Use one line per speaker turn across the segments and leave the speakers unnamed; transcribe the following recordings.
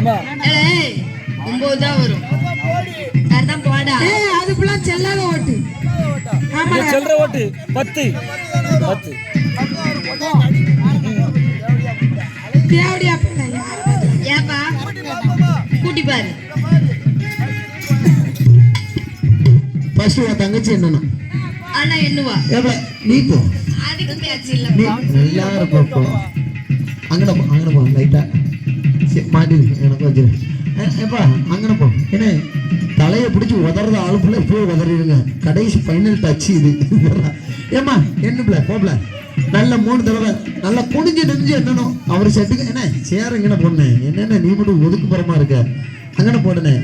9 தான் வரும். அதான் போடா.
அது ஃபுல்லா செல்லாத ஓட்டு. ஆமா
செல்ற ஓட்டு 10
தேவடியா பேல
ஏப்பா கூட்டி பாரு.
ஃபர்ஸ்ட் உன் தங்கச்சி என்னன்னா
அண்ணா என்னவா
நீ போ.
அதுக்கு பேச்சு இல்லப்பா.
எல்லாரும் போ. அங்கன போ லைட்டா மாட்டி எனக்கு வச்சிரு. ஏப்பா அங்கன போ. என்ன தலையை பிடிச்சி உதறது ஆளுக்குள்ள போய் உதறிடுங்க. கடைசி ஃபைனல் டச் இது. ஏமா என்ன போப்ல நல்ல 3 தடவை நல்லா குனிஞ்சு நெஞ்சு என்னணும் அவர் செட்டுக்கு என்ன சேர் எங்கன போடனே என்னென்ன நீ மட்டும் ஒதுக்குப்புறமா இருக்க. அங்கன போடுனே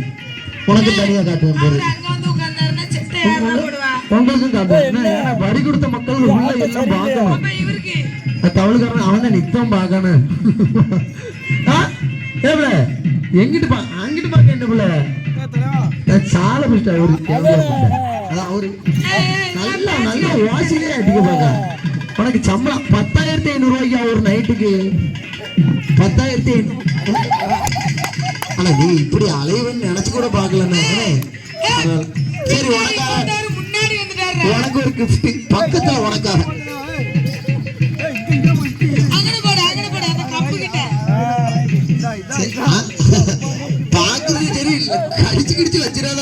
உனக்கு தனியா காட்டுவேன் போது உங்களுக்கும் காட்டுவேன். வரி கொடுத்த மக்கள் உள்ள எல்லாம் பார்க்கணும். தவளுக்காரன் அவன் தான் நித்தம் பார்க்கணும். ஏப்ல எங்கிட்டு அங்கிட்டு பார்க்க என்ன பிள்ளை சாலை பிடிச்சா அவரு நல்லா நல்லா வாசிலே அடிக்க பார்க்க. உனக்கு சம்பளம் 10,500 ரூபாய்க்கு ஒரு நைட்டுக்கு 10,500. ஆனா நீ இப்படி அலைவன்னு நினைச்சு கூட பாக்கலன்னு. சரி உனக்கு ஒரு கிஃப்ட் பக்கத்துல உனக்காக. பாக்குறது சரி கடிச்சு கிடிச்சு வச்சிடாத.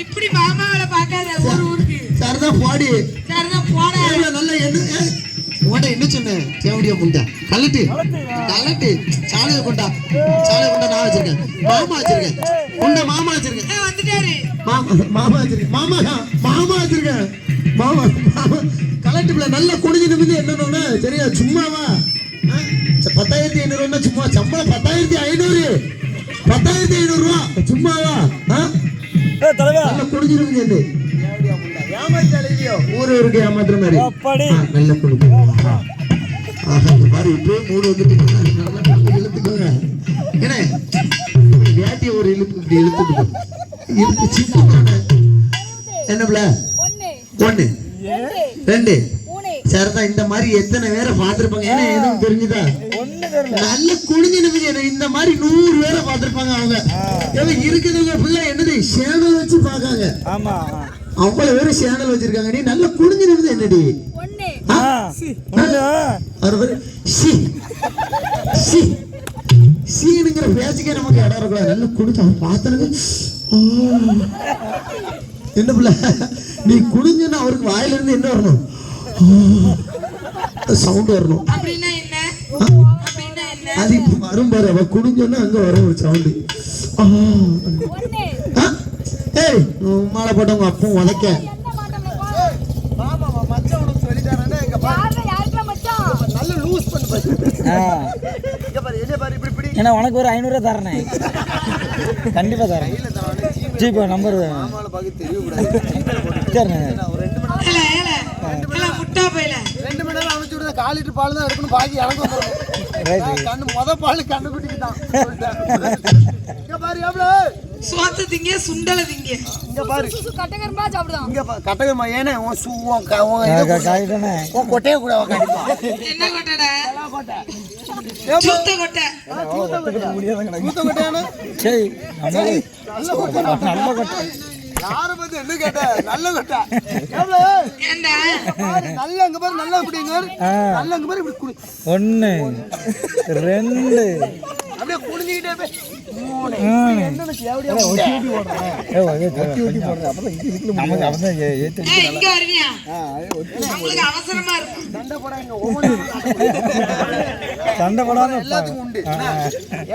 இப்படி மாமாவள பாக்காத ஊருக்கு.
சரிதான் போடி.
சரிதான் போட.
நல்ல என்ன என்ன சொன்னேன் சேவடியா முண்டா கலட்டு சாலையை கொண்டா நான் வச்சிருக்கேன். மாமா வச்சிருக்கேன் உண்ட மாமா வச்சிருக்கேன்.
வந்துட்டாரு
மாமா வச்சிருக்கேன். மாமா வச்சிருக்கேன். மாமா கலட்டுல நல்லா குடிஞ்சு நிமிந்து என்னன்னு சரியா சும்மாவா 10,500 சும்மா சம்பளம் 10,500 ரூபா சும்மாவா நல்லா குடிஞ்சு நிமிந்து ஊருக்கு ஏமாத்துற மாதிரி நல்ல கொடுக்கு. மாதிரி இப்பவே 3 வந்துட்டு இழுத்துக்கோங்க. ஏன்னா வேட்டிய ஒரு இழுப்பு இப்படி இழுத்து சின்ன என்ன 1 2 சரிதான். இந்த மாதிரி எத்தனை பேரை பார்த்திருப்பாங்க. ஏன்னா எதுவும் தெரிஞ்சுதா நல்ல குடிஞ்சு நிமிஷம் இந்த மாதிரி 100 பேரை பார்த்திருப்பாங்க. அவங்க இருக்கிறவங்க பிள்ளை என்னது சேனல் வச்சு பாக்காங்க. அவ்வளவு பேரும் சேனல் வச்சிருக்காங்க. நீ நல்ல குடிஞ்சு நிமிஷம் என்னடி சீனுங்கிற பேச்சுக்கே நமக்கு இடம் இருக்கலாம். நல்ல குடிச்சு அவன் பார்த்தனுக்கு என்ன பிள்ளை நீ குடிஞ்சுன்னா அவருக்கு வாயில இருந்து என்ன வரணும் சவுண்ட் வரணும். அது இப்ப வரும் பாரு. அவ குடிஞ்சோன்னா அங்க வரும் ஒரு சவுண்டு. ஏய் மாலை போட்டவங்க அப்பவும் உதைக்க
ஏன்னா உனக்கு ஒரு 500 தரேனே கண்டிப்பா தரேன். ஜிபே நம்பர்
காலிட்டு பால் தான் எடுக்கணும். பாக்கி கண்ணு பால் கண்ணு குட்டிக்கு தான்.
சோத்து திங்க சுண்டல திங்க.
இங்க பாரு கட்டகர்மா சாப்பிடுவான்.
இங்க கட்டகர்மா ஏனே உன் சூவம்
காயிட்டனே
உன் கொட்டைய கூட கடிப்பா.
என்ன கொட்டடா?
கொட்டை.
சுத்த கொட்டை.
சுத்த முடியாதுங்க. சுத்த கொட்டையானே?
சரி
நல்ல கொட்டை.
நல்ல கொட்டை.
யார பத்தி என்ன கேட்ட? நல்ல கொட்டை.
ஏண்டா?
நல்ல அங்க பாரு நல்லா குடிங்க. நல்ல அங்க பாரு இப்படி குடி.
1 2
அப்படியே குடிஞ்சிட்டே போய் 3 என்னன்னு சேவடியா
ஒட்டி ஓடுறேன். ஒட்டி போடுறேன். அப்புறம் இதுக்குள்ள நமக்கு அவசரம் ஏத்து.
இங்க வரீங்க. உங்களுக்கு அவசரமா இருக்கு.
சண்டை போடாங்க. ஓமன
சண்டை போடாம
எல்லாத்துக்கும் உண்டு.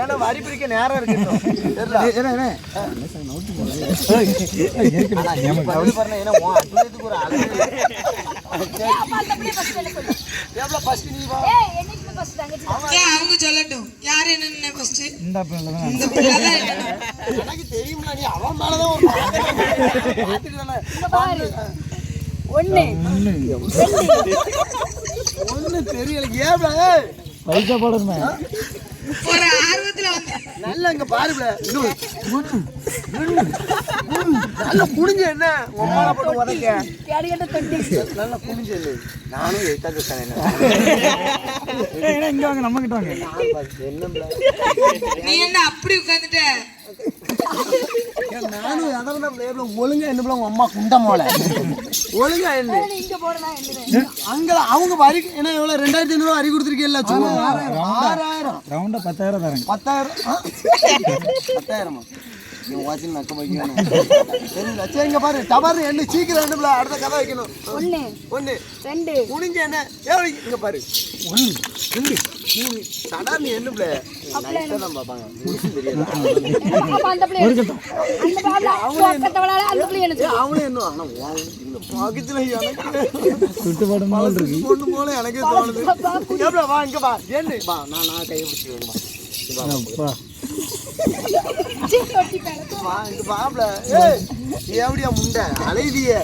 ஏன்னா வரி பிரிக்க நேரம் இருக்கு. தெரியல. என்ன நவுட்டி போடுறேன். இருக்கு நமக்கு அவளை பாருங்க. ஏன்னா உன் அட்லத்துக்கு ஒரு அளவு.
அப்பா அப்படியே ஃபர்ஸ்ட் சொல்லு.
எவ்வளவு ஃபர்ஸ்ட் நீ வா.
என்னைக்கு ஃபர்ஸ்ட் தங்கச்சி.
அவங்க சொல்லட்டும். யார் என்ன ஃபர்ஸ்ட்?
இந்த பிள்ளை தான்.
இந்த பிள்ளை தான்.
எனக்கு தெரியும்ல நீ அவன் மேல தான் ஒரு பாத்துட்டு தானே.
பாரு 1 2
ஒண்ணு தெரியல. ஏப்ல
பைசா போடுறேன்.
ஒரு ஆர்வத்துல வந்து
நல்லா இங்க பாருப்ல நல்லா புடிஞ்ச என்ன உம்மால போட்டு உதைக்க நல்லா புடிஞ்ச இல்லை நானும் எட்டா பேசுறேன்
ஏன்னா இங்க வாங்க நம்ம கிட்ட வாங்க
என்ன
நீ என்ன அப்படி உட்கார்ந்துட்ட
நானும் அதெல்லாம் ஒழுங்கா என்ன உங்க அம்மா குண்டமோல ஒழுங்கா என்ன அங்க அவங்க வரி என்ன எவ்வளவு 2500 வரி கொடுத்துருக்கீல்ல சும்மா 6000
ரவுண்டா 10000 தரேன்
10,000 நீ வாட்சிங் நக்க வைக்கணும் தெரியல சரிங்க பாரு டவர் என்ன சீக்கிரம் என்ன அடுத்த கதை வைக்கணும் 1 2 முடிஞ்ச என்ன ஏய் இங்க பாரு 1 2 3 சடா நீ என்ன பிளே நைட்டா தான் பாப்பாங்க முடிச்சு தெரியாது
ஒரு கட்டம்
அவனே என்ன ஆனா இந்த பாக்கத்துல எனக்கு
சுட்டு போட மாதிரி இருக்கு
பொண்ணு போல எனக்கே தோணுது ஏப்ல வா இங்க வா என்ன வா நான் கையை பிடிச்சிடுவேன்
அப்பா
வா இங்க வாப்ல ஏய் நீ எப்படியா முண்டை அலைதியே